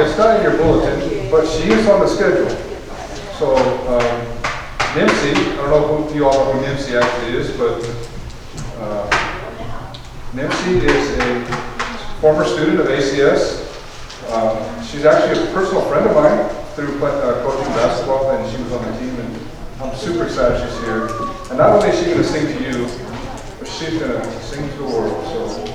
it's not in your bulletin, but she is on the schedule. So, NIMSY, I don't know if you all know who NIMSY actually is, but NIMSY is a former student of ACS. She's actually a personal friend of mine through coaching basketball, and she was on the team, and I'm super excited she's here. And not only is she going to sing to you, but she's going to sing to the world. So.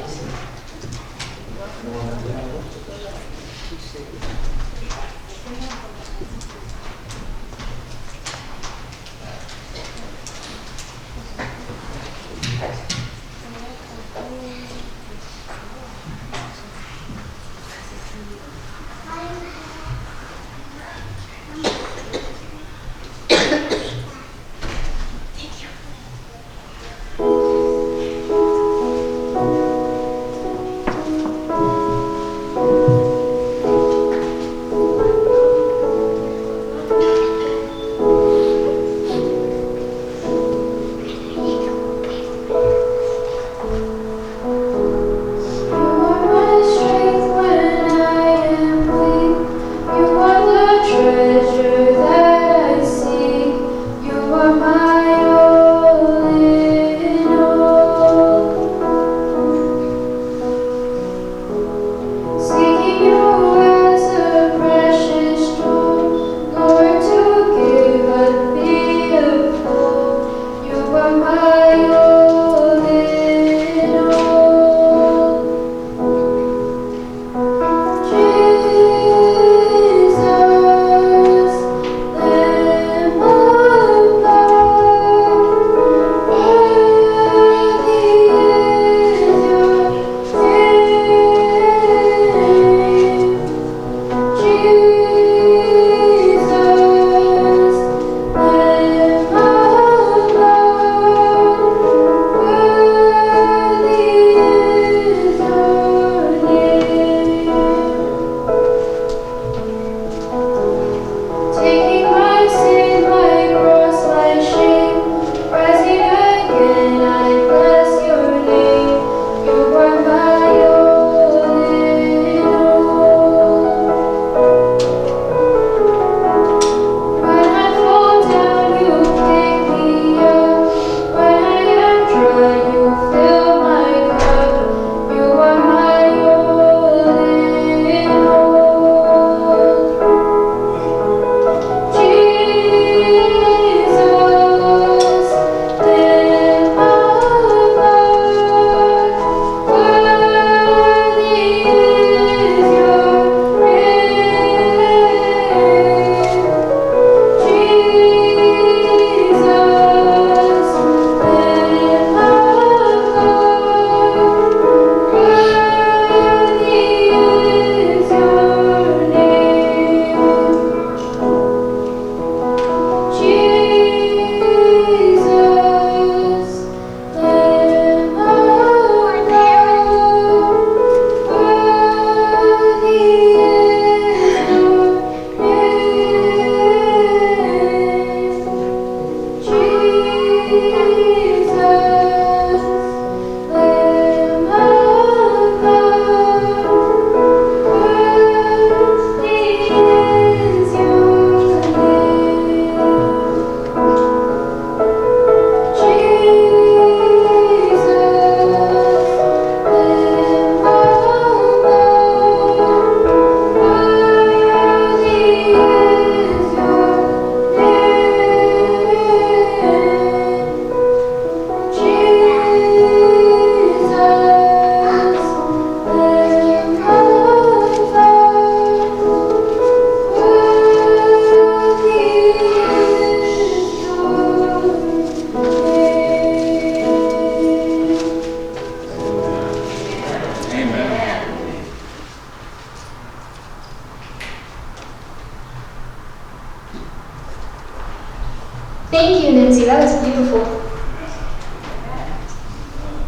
Thank you, Nancy. That was beautiful.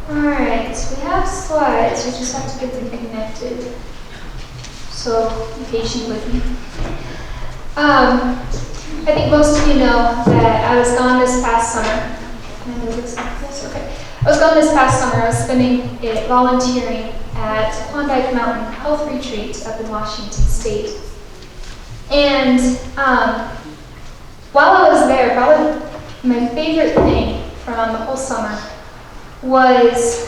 All right, we have slides. We just have to get them connected. So be patient with me. I think most of you know that I was gone this past summer. Can I move this like this? Okay. I was gone this past summer. I was spending it volunteering at Klondike Mountain Health Retreat up in Washington State. And while I was there, probably my favorite thing from the whole summer was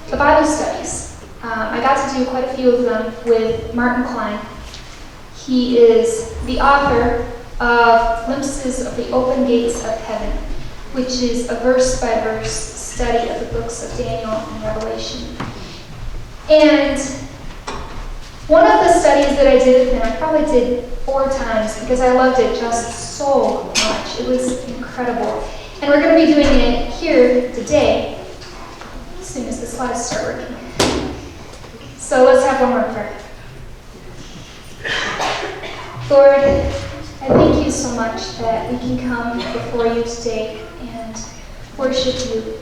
the Bible studies. I got to do quite a few of them with Martin Klein. He is the author of Glimpses of the Open Gates of Heaven, which is a verse-by-verse study of the books of Daniel and Revelation. And one of the studies that I did with him, I probably did 4 times because I loved it just so much. It was incredible. And we're going to be doing it here today, as soon as the slides start working. So let's have one more prayer. Lord, I thank you so much that we can come before you today and worship you.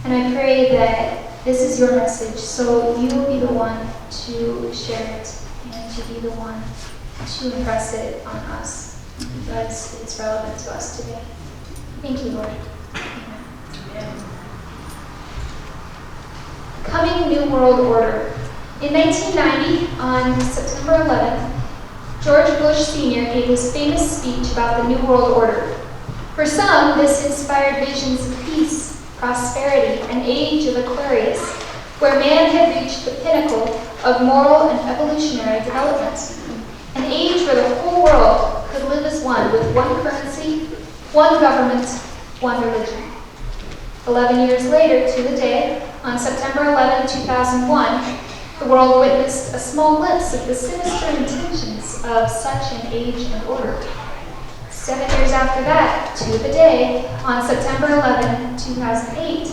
And I pray that this is your message, so you will be the one to share it and to be the one to impress it on us because it's relevant to us today. Thank you, Lord. Amen. Coming New World Order. In 1990, on September 11th, George Bush Sr. gave his famous speech about the New World Order. For some, this inspired visions of peace, prosperity, an age of Aquarius, where man had reached the pinnacle of moral and evolutionary development. An age where the whole world could live as one, with one currency, one government, one religion. 11 years later, to the day, on September 11, 2001, the world witnessed a small glimpse of the sinister intentions of such an age and order. 7 years after that, to the day, on September 11, 2008,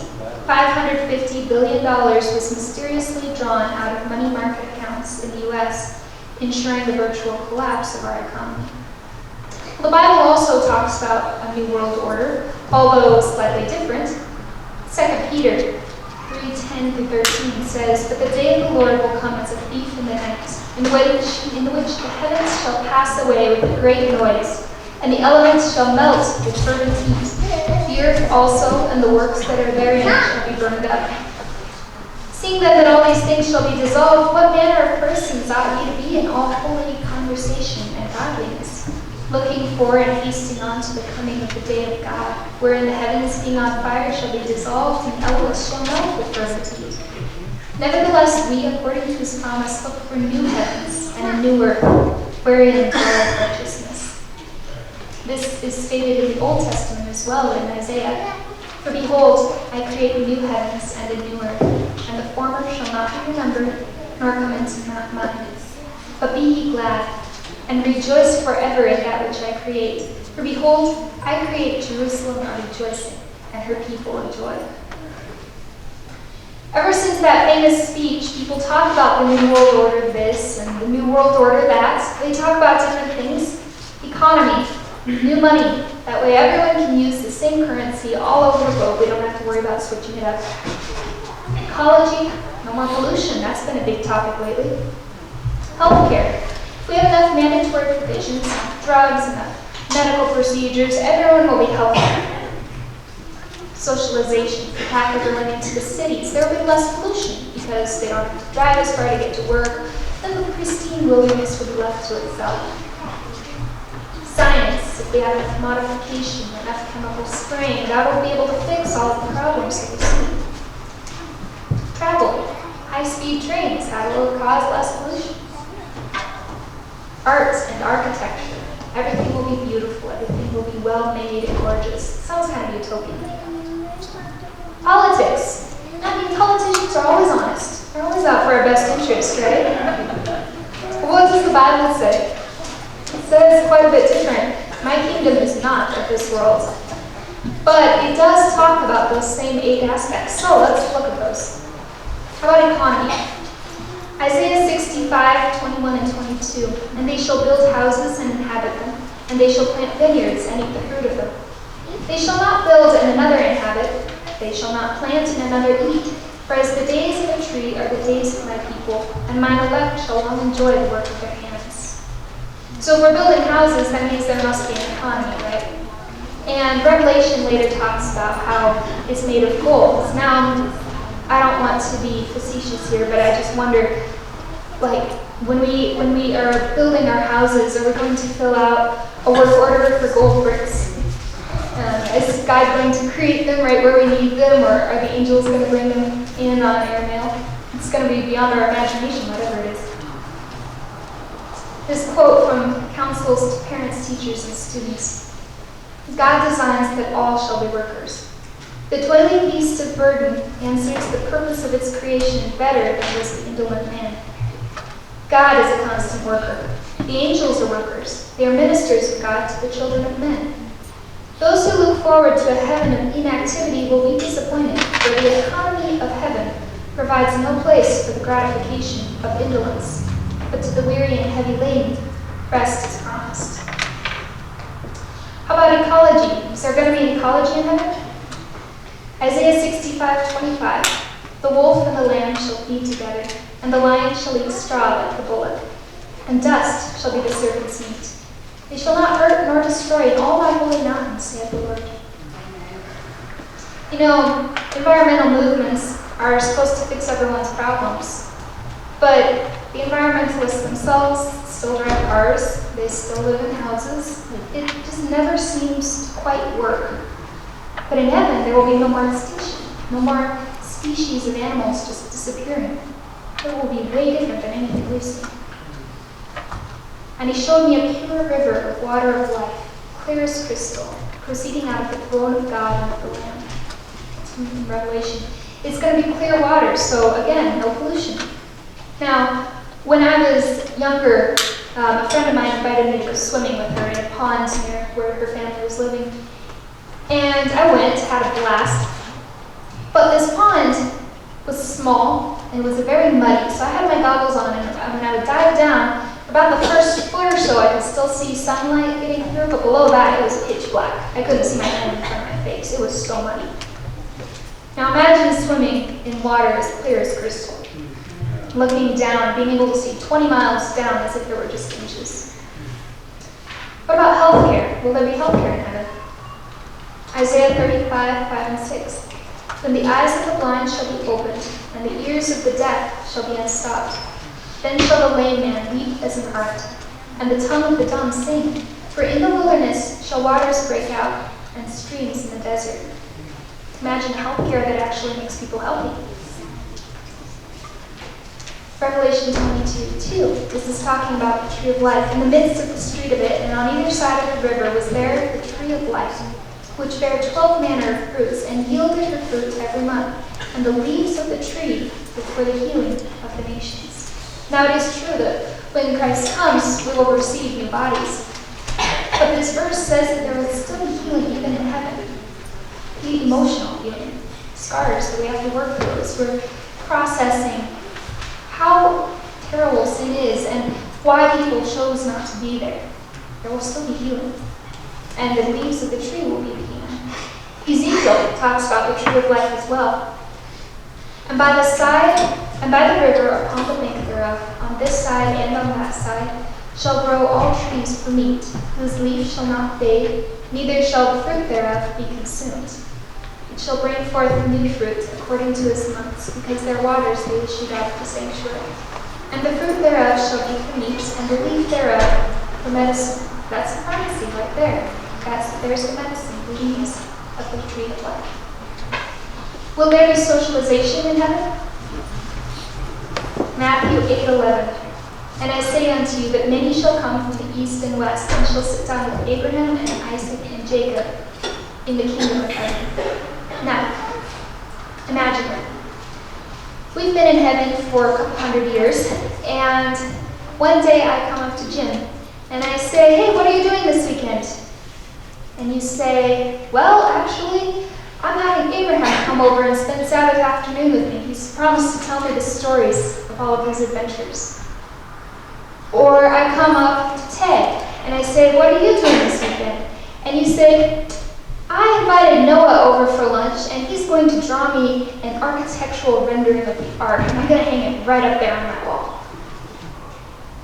$550 billion was mysteriously drawn out of money market accounts in the U.S., ensuring the virtual collapse of our economy. The Bible also talks about a new world order, although slightly different. 2 Peter 3:10-13 says, "But the day of the Lord will come as a thief in the night, in which the heavens shall pass away with a great noise, and the elements shall melt with fervent heat. The earth also and the works that are therein shall be burned up. Seeing then that all these things shall be dissolved, what manner of persons ought ye to be in all holy conversation and godliness, looking for and hasting on to the coming of the day of God, wherein the heavens being on fire shall be dissolved, and elements shall melt with fervent heat. Nevertheless, we, according to his promise, look for new heavens and a new earth, wherein dwelleth righteousness." This is stated in the Old Testament as well, in Isaiah. "For behold, I create new heavens and a new earth, and the former shall not be remembered, nor come into mind. But be ye glad, and rejoice forever in that which I create. For behold, I create Jerusalem a rejoicing, and her people a joy." Ever since that famous speech, people talk about the New World Order this and the New World Order that. They talk about different things. Economy, new money. That way everyone can use the same currency all over the globe. We don't have to worry about switching it up. Ecology, no more pollution. That's been a big topic lately. Healthcare. If we have enough mandatory provisions, drugs, enough medical procedures, everyone will be healthy. Socialization. Pack everyone into the cities. There will be less pollution because they don't have to drive as far to get to work. Then the pristine wilderness will be left to itself. Science. If we have enough modification, enough chemical spraying, that will be able to fix all of the problems that we see. Travel. High-speed trains. That will cause less pollution. Arts and architecture. Everything will be beautiful. Everything will be well-made and gorgeous. Sounds kind of utopian. Politics. I mean, politicians are always honest. They're always out for our best interest, right? But what does the Bible say? It says quite a bit different. My kingdom is not of this world. But it does talk about those same 8 aspects. So let's look at those. How about economy? Isaiah 65:21 and 22. "And they shall build houses and inhabit them, and they shall plant vineyards and eat the fruit of them. They shall not build and another inhabit, they shall not plant and another eat. For as the days of a tree are the days of my people, and mine elect shall long enjoy the work of their hands." So if we're building houses, that means there must be an economy, right? And Revelation later talks about how it's made of gold. Now, I don't want to be facetious here, but I just wonder, Like when we are building our houses, are we going to fill out a work order for gold bricks? Is God going to create them right where we need them, or are the angels going to bring them in on airmail? It's going to be beyond our imagination, whatever it is. This quote from Counsels to Parents, Teachers, and Students. God designs that all shall be workers. The toiling beast of burden answers the purpose of its creation better than does the indolent man. God is a constant worker. The angels are workers. They are ministers of God to the children of men. Those who look forward to a heaven of inactivity will be disappointed, for the economy of heaven provides no place for the gratification of indolence, but to the weary and heavy laden, rest is promised. How about ecology? Is there going to be an ecology in heaven? Isaiah 65:25. The wolf and the lamb shall feed together, and the lion shall eat straw like the bullock, and dust shall be the serpent's meat. They shall not hurt nor destroy in all my holy mountains, saith the Lord. You know, environmental movements are supposed to fix everyone's problems, but the environmentalists themselves still drive cars, they still live in houses. It just never seems to quite work. But in heaven, there will be no more extinction, no more species of animals just disappearing. It will be way different than anything we've seen. And he showed me a pure river of water of life, clear as crystal, proceeding out of the throne of God and of the Lamb. It's in Revelation. It's going to be clear water, so again, no pollution. Now, when I was younger, a friend of mine invited me to go swimming with her in a pond near where her family was living. And I went, had a blast. But this pond was small and it was very muddy, so I had my goggles on, and when I would dive down, about the first foot or so, I could still see sunlight getting through, but below that, it was pitch black. I couldn't see my hand in front of my face. It was so muddy. Now imagine swimming in water as clear as crystal, looking down, being able to see 20 miles down as if there were just inches. What about healthcare? Will there be healthcare in heaven? Isaiah 35:5 and 6. Then the eyes of the blind shall be opened, and the ears of the deaf shall be unstopped. Then shall the lame man leap as an hart, and the tongue of the dumb sing. For in the wilderness shall waters break out, and streams in the desert. Imagine healthcare that actually makes people healthy. Revelation 22:2. This is talking about the tree of life. In the midst of the street of it, and on either side of the river, was there the tree of life, which bare 12 manner of fruits, and yielded her fruit every month. And the leaves of the tree were for the healing of the nations. Now it is true that when Christ comes, we will receive new bodies. But this verse says that there will still be healing even in heaven. The emotional healing, scars that we have to work through as we're processing how terrible sin is and why people chose not to be there. There will still be healing. And the leaves of the tree will be the healing. Ezekiel talks about the tree of life as well. And by the side, and by the river upon the bank thereof, on this side and on that side, shall grow all trees for meat, whose leaf shall not fade, neither shall the fruit thereof be consumed. It shall bring forth new fruit according to its months, because their waters they issued out of the sanctuary. And the fruit thereof shall be for meat, and the leaf thereof for medicine. That's the pharmacy right there. There's the medicine, the leaves of the tree of life. Will there be socialization in heaven? Matthew 8:11. And I say unto you that many shall come from the east and west, and shall sit down with Abraham and Isaac and Jacob in the kingdom of heaven. Now, imagine that. We've been in heaven for a couple hundred years, and one day I come up to Jim, and I say, hey, what are you doing this weekend? And you say, well, actually, I'm having Abraham come over and spend Sabbath afternoon with me. He's promised to tell me the stories of all of his adventures. Or I come up to Ted, and I say, what are you doing this weekend? And you say, I invited Noah over for lunch, and he's going to draw me an architectural rendering of the ark, and I'm going to hang it right up there on my wall.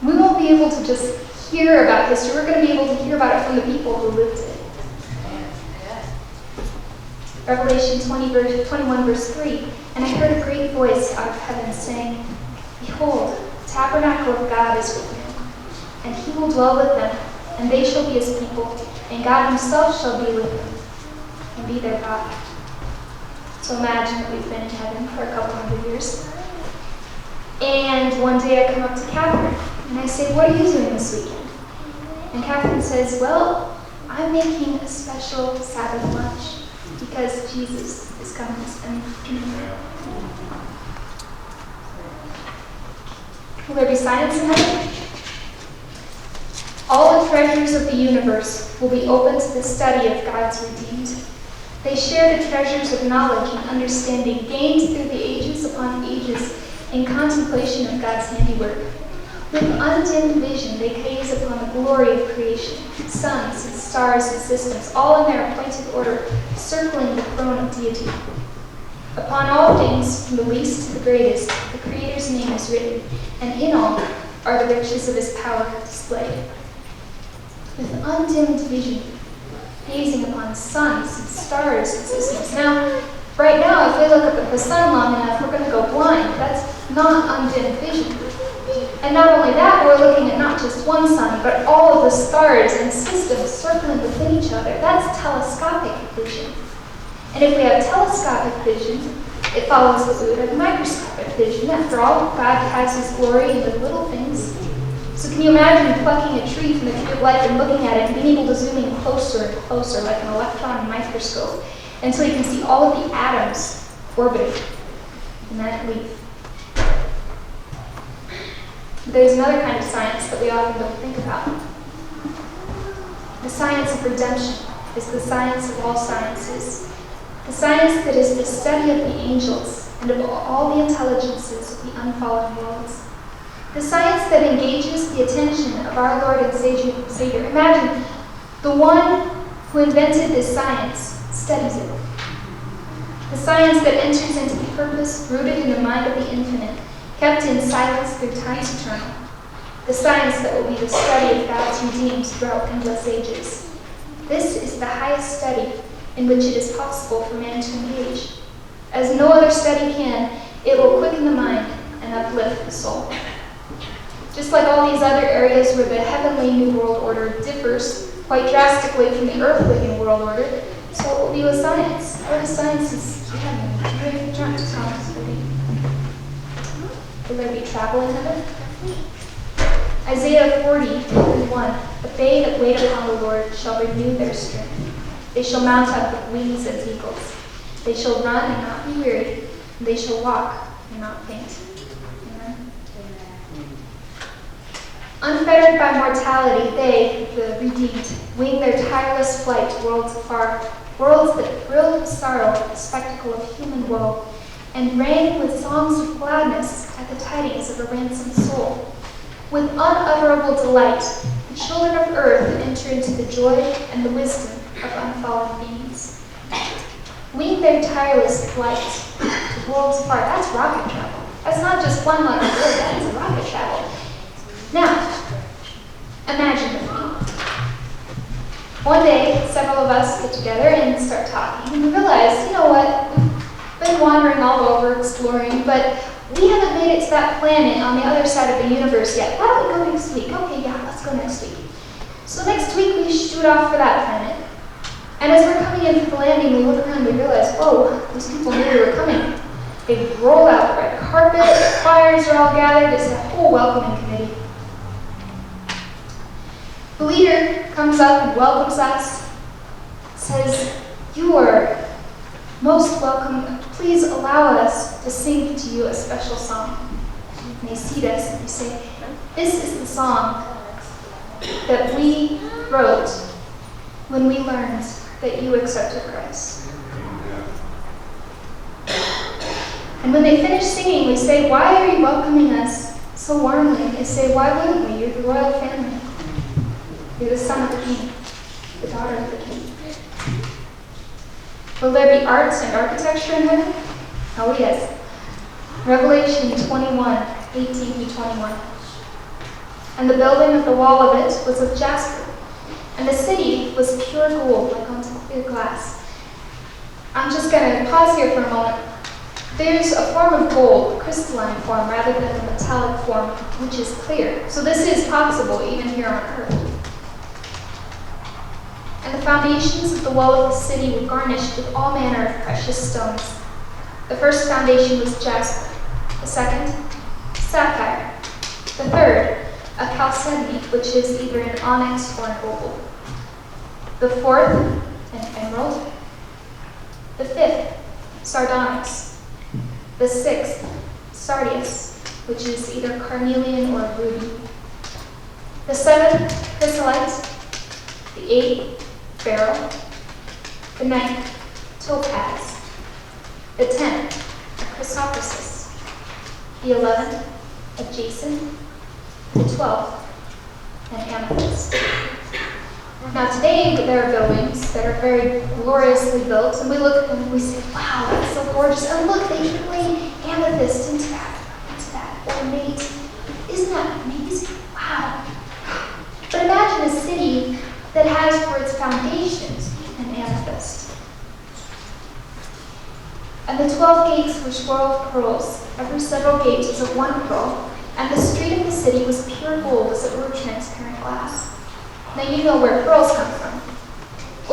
We won't be able to just hear about history. We're going to be able to hear about it from the people who lived it. Revelation 21, verse 3. And I heard a great voice out of heaven saying, Behold, The tabernacle of God is with men, and he will dwell with them, and they shall be his people, and God himself shall be with them, and be their God. So imagine that we've been in heaven for a couple hundred years. And one day I come up to Catherine, and I say, what are you doing this weekend? And Catherine says, well, I'm making a special Sabbath lunch, because Jesus is coming to spend me. Will there be silence in heaven? All the treasures of the universe will be open to the study of God's redeemed. They share the treasures of knowledge and understanding gained through the ages upon ages in contemplation of God's handiwork. With undimmed vision, they gaze upon the glory of creation, suns and stars and systems, all in their appointed order, circling the throne of deity. Upon all things, from the least to the greatest, the Creator's name is written, and in all are the riches of his power displayed. With undimmed vision, gazing upon suns and stars and systems. Now, right now, if we look up at the sun long enough, we're going to go blind. That's not undimmed vision. And not only that, we're looking at not just one sun, but all of the stars and systems circling within each other. That's telescopic vision. And if we have telescopic vision, it follows that we would have microscopic vision. After all, God has his glory in the little things. So can you imagine plucking a tree from the tree of life and looking at it and being able to zoom in closer and closer like an electron microscope until you can see all of the atoms orbiting in that leaf? There's another kind of science that we often don't think about. The science of redemption is the science of all sciences. The science that is the study of the angels and of all the intelligences of the unfallen worlds. The science that engages the attention of our Lord and Savior. Imagine, the one who invented this science studies it. The science that enters into the purpose rooted in the mind of the infinite, kept in silence through times eternal. The science that will be the study of God's redeemed throughout endless ages. This is the highest study in which it is possible for man to engage. As no other study can, it will quicken the mind and uplift the soul. Just like all these other areas where the heavenly New World Order differs quite drastically from the earthly New World Order, so it will be with science. What is science is heaven. Will there be travel in heaven? Isaiah 40:1. But they that wait upon the Lord shall renew their strength. They shall mount up with wings as eagles. They shall run and not be weary, and they shall walk and not faint. Amen. Unfettered by mortality, they, the redeemed, wing their tireless flight to worlds afar, worlds that thrill with sorrow at the spectacle of human woe, and rang with songs of gladness at the tidings of a ransomed soul. With unutterable delight, the children of earth enter into the joy and the wisdom of unfallen beings. Wing their tireless flight to worlds apart. That's rocket travel. That's not just one lucky word, that is rocket travel. Now, imagine with me. One day, several of us get together and start talking, and we realize, you know what, we've been wandering all over, exploring, but we haven't made it to that planet on the other side of the universe yet. Why don't we go next week? Okay, yeah, let's go next week. So next week, we shoot off for that planet. And as we're coming in for the landing, we look around and we realize, whoa, these people knew we were coming. They roll out the red carpet, the choirs are all gathered, it's a whole welcoming committee. The leader comes up and welcomes us, says, you are most welcome. Please allow us to sing to you a special song. And they seat us and they say, this is the song that we wrote when we learned that you accepted Christ. And when they finish singing, we say, why are you welcoming us so warmly? They say, why wouldn't we? You're the royal family. You're the son of the king, the daughter of the king. Will there be arts and architecture in heaven? Oh yes. Revelation 21:18-21. And the building of the wall of it was of jasper, and the city was pure gold like unto clear glass. I'm just going to pause here for a moment. There's a form of gold, a crystalline form, rather than a metallic form, which is clear. So this is possible even here on earth. And the foundations of the wall of the city were garnished with all manner of precious stones. The first foundation was jasper, the second, sapphire, the third, a chalcedony, which is either an onyx or an opal, the fourth, an emerald, the fifth, sardonyx, the sixth, sardius, which is either carnelian or ruby, the seventh, chrysolite, the eighth, beryl, the ninth, topaz, the 10th, a chrysoprasus, the 11th, a jacinth, the 12th, an amethyst. Now today there are buildings that are very gloriously built, and we look at them and we say, wow, that's so gorgeous. And look, they play amethyst into that ornate. Isn't that amazing? Wow. But imagine a city that has for its foundations an amethyst. And the 12 gates were 12 pearls. Every several gate was of one pearl, and the street of the city was pure gold as it were transparent glass. Now you know where pearls come from.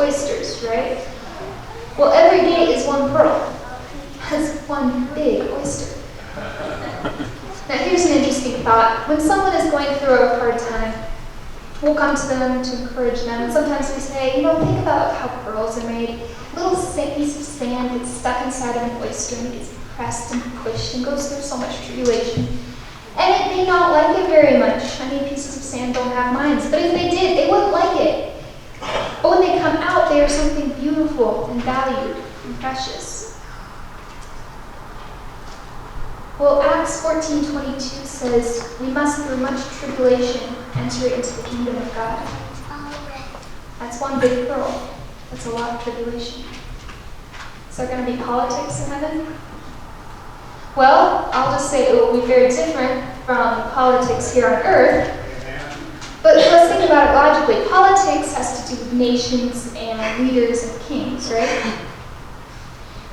Oysters, right? Well, every gate is one pearl. That's one big oyster. Now here's an interesting thought. When someone is going through a hard time, we'll come to them to encourage them, and sometimes we say, think about how pearls are made. Little piece of sand gets stuck inside of an oyster and it gets pressed and pushed and goes through so much tribulation. And it may not like it very much. Pieces of sand don't have minds, but if they did, they wouldn't like it. But when they come out, they are something beautiful and valued and precious. Well, Acts 14:22 says, we must through much tribulation enter into the kingdom of God. That's one big pearl. That's a lot of tribulation. Is there going to be politics in heaven? Well, I'll just say it will be very different from politics here on earth. But let's think about it logically. Politics has to do with nations and leaders and kings, right? And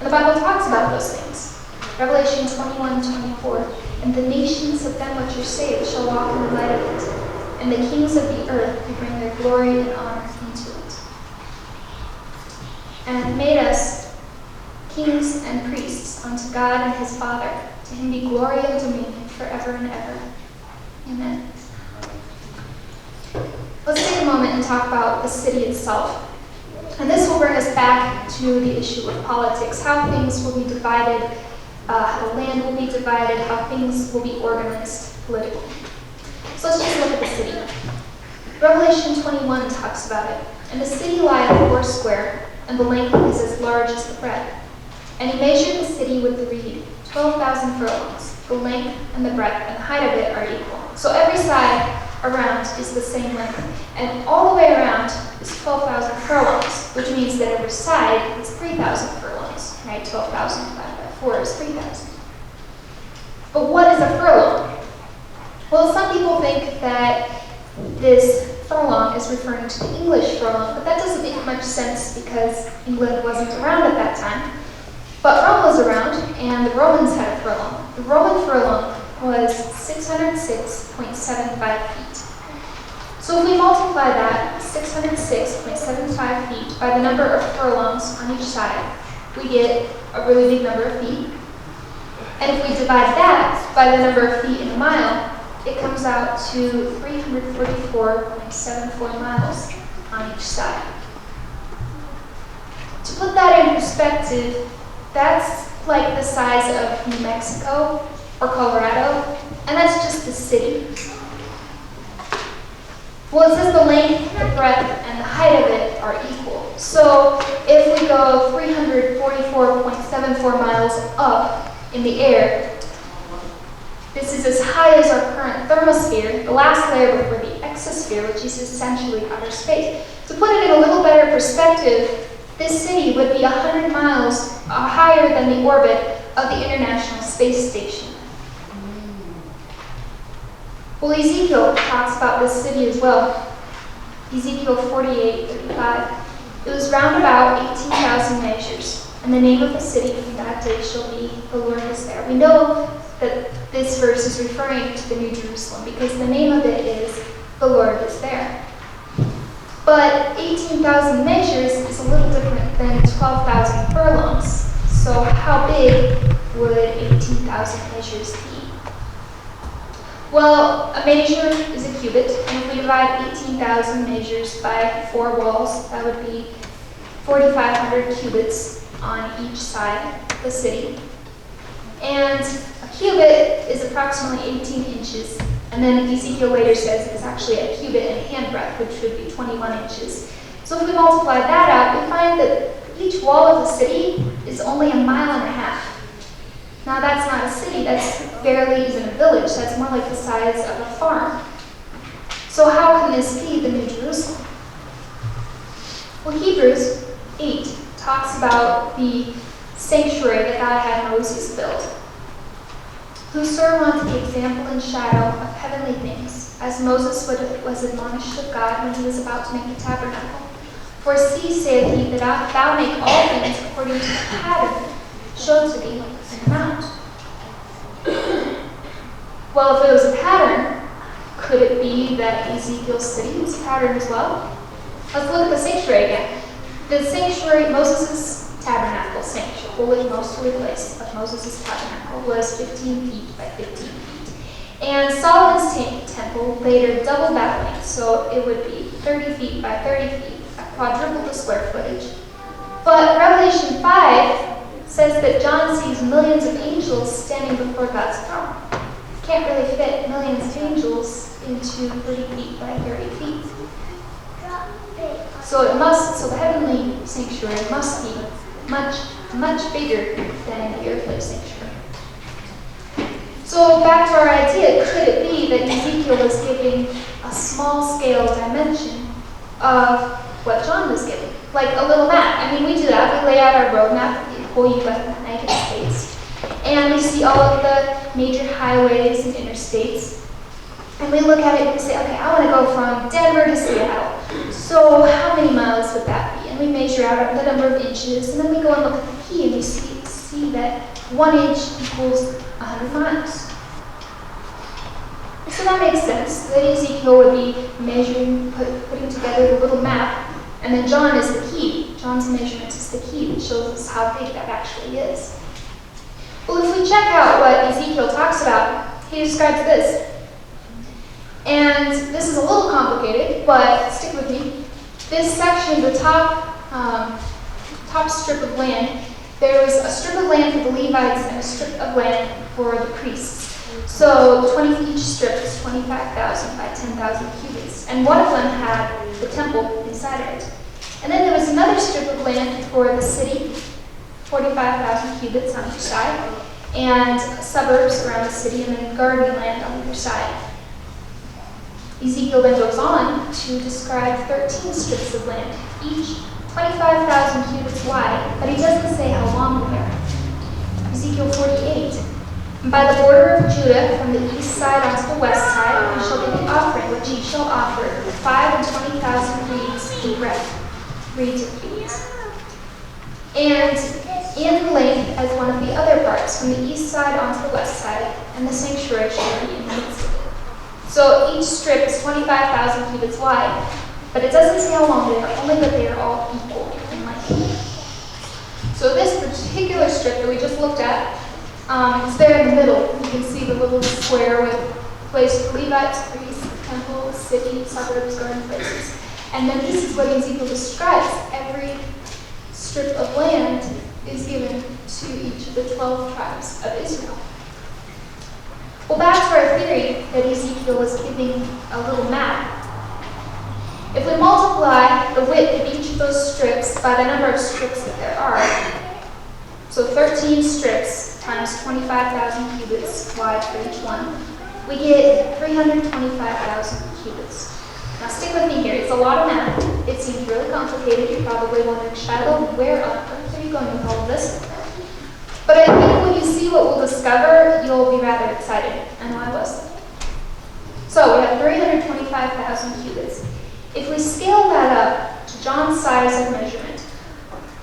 the Bible talks about those things. Revelation 21:24. And the nations of them which are saved shall walk in the light of it, and the kings of the earth will bring their glory and honor into it. And hath made us kings and priests unto God and his Father. To him be glory and dominion forever and ever. Amen. Let's take a moment and talk about the city itself. And this will bring us back to the issue of politics, how things will be divided, how the land will be divided, how things will be organized politically. So let's just look at the city. Revelation 21 talks about it. And the city lieth foursquare, and the length is as large as the breadth. And he measured the city with the reed, 12,000 furlongs. The length and the breadth and the height of it are equal. So every side around is the same length. And all the way around is 12,000 furlongs, which means that every side is 3,000 furlongs, right? 12,000 divided by 4 is 3,000. But what is a furlong? Well, some people think that this furlong is referring to the English furlong, but that doesn't make much sense because England wasn't around at that time. But Rome was around, and the Romans had a furlong. The Roman furlong was 606.75 feet. So if we multiply that, 606.75 feet, by the number of furlongs on each side, we get a really big number of feet. And if we divide that by the number of feet in a mile, it comes out to 344.74 miles on each side. To put that in perspective, that's like the size of New Mexico or Colorado, and that's just the city. Well, it says the length, the breadth, and the height of it are equal. So if we go 344.74 miles up in the air, this is as high as our current thermosphere, the last layer before the exosphere, which is essentially outer space. To put it in a little better perspective, this city would be 100 miles higher than the orbit of the International Space Station. Well, Ezekiel talks about this city as well. Ezekiel 48:35. It was round about 18,000 measures, And the name of the city from that day shall be, the Lord is there. We know that this verse is referring to the New Jerusalem because the name of it is, the Lord is there. But 18,000 measures is a little different than 12,000 furlongs. So how big would 18,000 measures be? Well, a measure is a cubit, and if we divide 18,000 measures by 4 walls, that would be 4,500 cubits on each side of the city. And a cubit is approximately 18 inches, and then Ezekiel later says it's actually a cubit and a handbreadth, which would be 21 inches. So if we multiply that out, we find that each wall of the city is only 1.5 miles. Now that's not a city, that's barely even a village, that's more like the size of a farm. So how can this be the New Jerusalem? Well, Hebrews 8 talks about the sanctuary that God had Moses build. Whosoever wants the example and shadow of heavenly things, as Moses was admonished of God when he was about to make the tabernacle. For see, saith he, that thou make all things according to the pattern showed to thee in the mount. Well, if it was a pattern, could it be that Ezekiel's city was a pattern as well? Let's look at the sanctuary again. The sanctuary, Moses' tabernacle sanctuary, holy, most holy place of Moses' tabernacle, was 15 feet by 15 feet. And Solomon's temple later doubled that length, so it would be 30 feet by 30 feet, quadruple the square footage. But Revelation 5 says that John sees millions of angels standing before God's throne. Can't really fit millions of angels into 30 feet by 30 feet. So the heavenly sanctuary must be much, much bigger than the earthly sanctuary. So back to our idea, could it be that Ezekiel was giving a small scale dimension of what John was giving? Like a little map. I mean, we do that. We lay out our road map of the whole United States. And we see all of the major highways and interstates. And we look at it and we say, okay, I want to go from Denver to Seattle. So how many miles would that be? And we measure out the number of inches. And then we go and look at the key and we see that 1 inch equals 100 miles. So that makes sense, that Ezekiel would be measuring, putting together the little map, and then John is the key. John's measurement is the key that shows us how big that actually is. Well, if we check out what Ezekiel talks about, he describes this. And this is a little complicated, but stick with me. This section, the top strip of land, there was a strip of land for the Levites and a strip of land for the priests. So each strip is 25,000 by 10,000 cubits. And one of them had the temple inside of it. And then there was another strip of land for the city, 45,000 cubits on each side, and suburbs around the city, and then garden land on either side. Ezekiel then goes on to describe 13 strips of land, each 25,000 cubits wide, but he doesn't say how long they are. Ezekiel 48. By the border of Judah, from the east side onto the west side, you shall give the offering which ye shall offer, 25,000 reeds in breadth, reeds of feet. And in length as one of the other parts, from the east side onto the west side, and the sanctuary shall be in the midst of it. So each strip is 25,000 cubits wide, but it doesn't say how long they are, only that they are all equal in length. So this particular strip that we just looked at, it's there in the middle. You can see the little square with place for Levites, priests, temple, city, suburbs, garden places. And then this is what Ezekiel describes. Every strip of land is given to each of the 12 tribes of Israel. Well, back to our theory that Ezekiel was giving a little map. If we multiply the width of each of those strips by the number of strips that there are, so 13 strips times 25,000 cubits wide for each one, we get 325,000 cubits. Now stick with me here, it's a lot of math. It seems really complicated. You're probably wondering, Shiloh, where on earth are you going with all of this? But I think when you see what we'll discover, you'll be rather excited. And why was that? So we have 325,000 cubits. If we scale that up to John's size of measurement,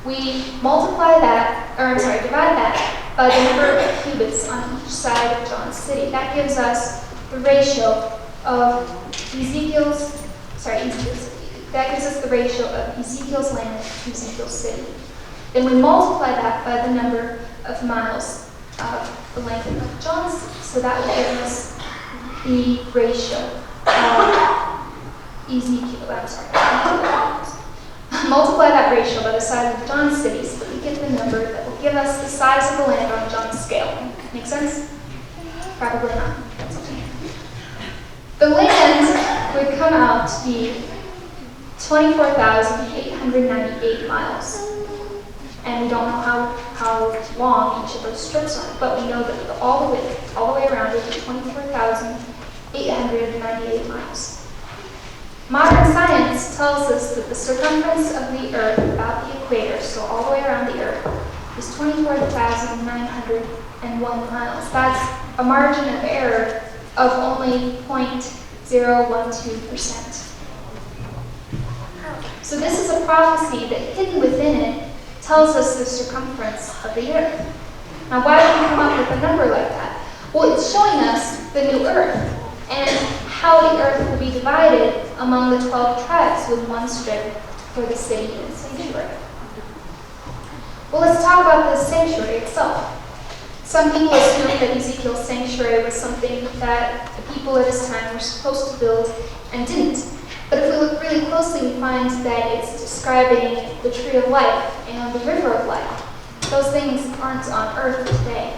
we multiply that, divide that by the number of cubits on each side of John's city. That gives us the ratio of that gives us the ratio of Ezekiel's land to Ezekiel's city. Then we multiply that by the number of miles of the length of John's city. So that will give us the ratio of multiply that ratio by the size of John's city so that we get the number that will give us the size of the land on John's scale. Make sense? Probably not. That's okay. The land would come out to be 24,898 miles. And we don't know how long each of those strips are, but we know that all the way around would be 24,898 miles. Modern science tells us that the circumference of the Earth about the equator, so all the way around the Earth, is 24,901 miles. That's a margin of error of only 0.012%. So this is a prophecy that hidden within it tells us the circumference of the Earth. Now why did we come up with a number like that? Well, it's showing us the new Earth and how the Earth will be divided among the 12 tribes with one strip for the city and sanctuary. Well, let's talk about the sanctuary itself. Some people assume that Ezekiel's sanctuary was something that the people at his time were supposed to build and didn't. But if we look really closely, we find that it's describing the tree of life and the river of life. Those things aren't on earth today.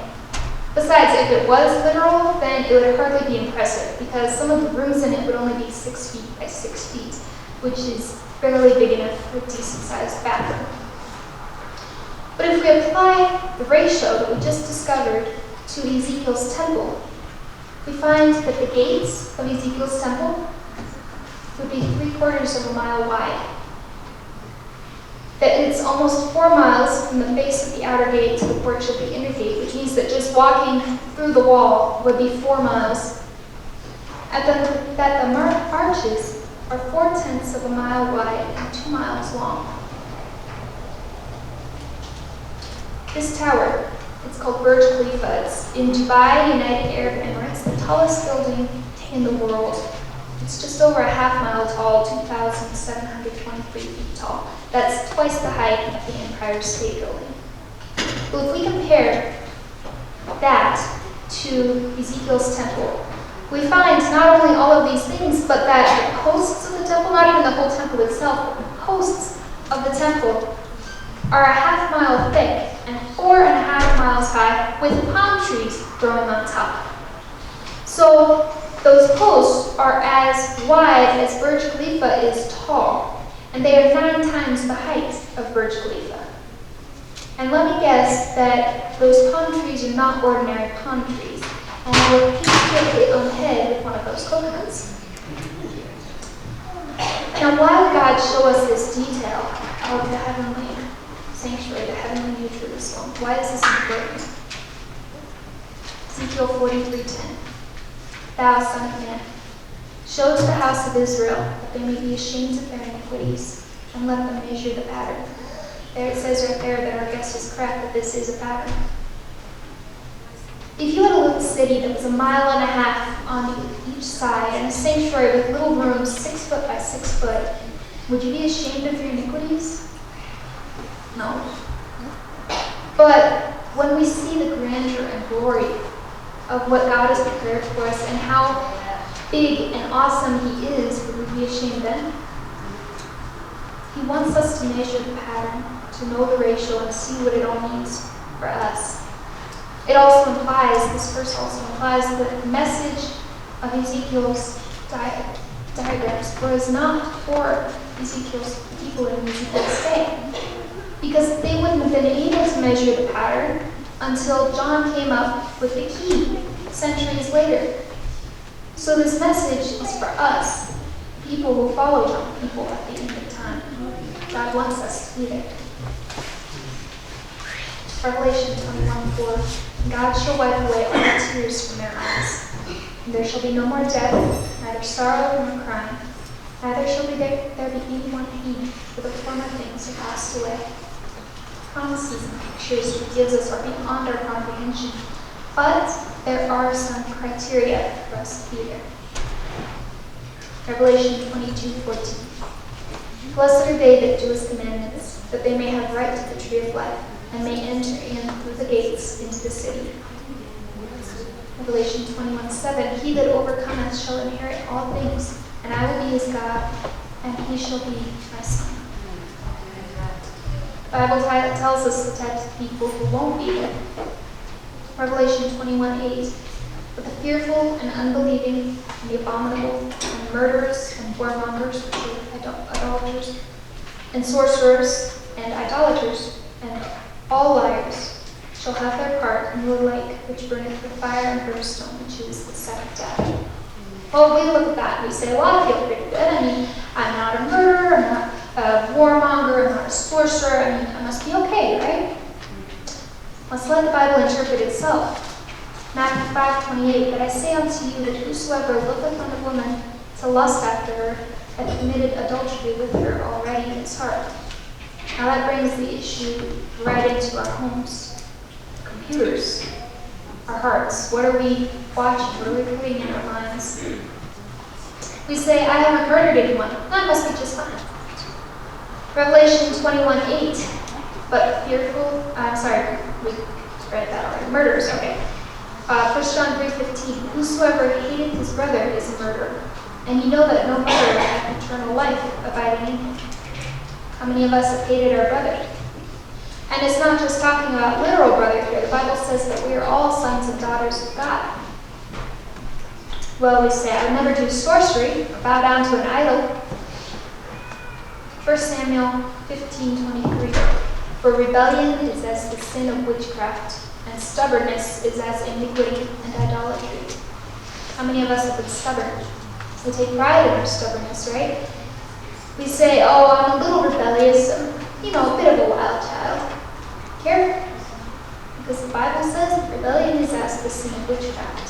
Besides, if it was literal, then it would hardly be impressive because some of the rooms in it would only be 6 feet by 6 feet, which is barely big enough for a decent-sized bathroom. But if we apply the ratio that we just discovered to Ezekiel's temple, we find that the gates of Ezekiel's temple would be 3/4 of a mile wide. That it's almost 4 miles from the face of the outer gate to the porch of the inner gate, which means that just walking through the wall would be 4 miles. That the arches are 4/10 of a mile wide and 2 miles long. This tower, it's called Burj Khalifa. It's in Dubai, United Arab Emirates, the tallest building in the world. It's just over a half mile tall, 2,723 feet tall. That's twice the height of the Empire State Building. Well, if we compare that to Ezekiel's temple, we find not only all of these things, but that the posts of the temple, not even the whole temple itself, but the posts of the temple are a half mile thick and 4.5 miles high with palm trees growing on top. So those posts are as wide as Burj Khalifa is tall, and they are 9 times the height of Burj Khalifa. And let me guess that those palm trees are not ordinary palm trees, and I will hit on the head with one of those coconuts. Now, why would God show us this detail of the heavenly sanctuary, the heavenly New Jerusalem? Why is this important? Ezekiel 43:10. Thou, son of man, show to the house of Israel that they may be ashamed of their iniquities, and let them measure the pattern. There it says right there that our guess is correct, that this is a pattern. If you had a little city that was 1.5 miles on each side and a sanctuary with little rooms 6 foot by 6 foot, would you be ashamed of your iniquities? No. But when we see the grandeur and glory of what God has prepared for us and how big and awesome He is, would we be ashamed then? He wants us to measure the pattern, to know the ratio, and see what it all means for us. It also implies, this verse also implies that the message of Ezekiel's diagrams was not for Ezekiel's people in Ezekiel's day, because they wouldn't have been able to measure the pattern until John came up with the key centuries later. So this message is for us, people who follow John, people at the end of time. God wants us to be there. Revelation 21:4. God shall wipe away all the tears from their eyes. And there shall be no more death, neither sorrow nor crying. Neither shall there be any more pain, for the former things are passed away. promises and pictures he gives us are beyond our comprehension. But there are some criteria for us to be there. Revelation 22:14. Blessed are they that do his commandments, that they may have right to the tree of life, and may enter in through the gates into the city. Revelation 21:7. He that overcometh shall inherit all things, and I will be his God, and he shall be my son. The Bible tells us the types of people who won't be there. Revelation 21:8. But the fearful and unbelieving, and the abominable, and murderers, and whoremongers, which are idolaters, and sorcerers, and idolaters, and all liars, shall have their part in the lake which burneth with fire and brimstone, which is the second death. Well, we look at that and we say, well, I feel pretty good. I mean, I'm not a murderer, I'm not a warmonger, I'm not a sorcerer. I mean, I must be okay, right? Let's let the Bible interpret itself. Matthew 5:28. But I say unto you that whosoever looketh on a woman to lust after her hath committed adultery with her already in his heart. Now that brings the issue right into our homes. Computers, our hearts. What are we watching? What are we putting in our minds? We say, I haven't murdered anyone. That must be just fine. Revelation 21:8. But fearful, we read that already. Murderers, okay. 1 John 3:15. Whosoever hateth his brother is a murderer. And you know that no murderer hath eternal life abiding in him. How many of us have hated our brother? And it's not just talking about literal brother here. The Bible says that we are all sons and daughters of God. Well, we say, I would never do sorcery or bow down to an idol. 1 Samuel 15:23. For rebellion is as the sin of witchcraft, and stubbornness is as iniquity and idolatry. How many of us have been stubborn? We take pride in our stubbornness, right? We say, oh, I'm a little rebellious, a bit of a wild child. Careful, because the Bible says rebellion is as the sin of witchcraft.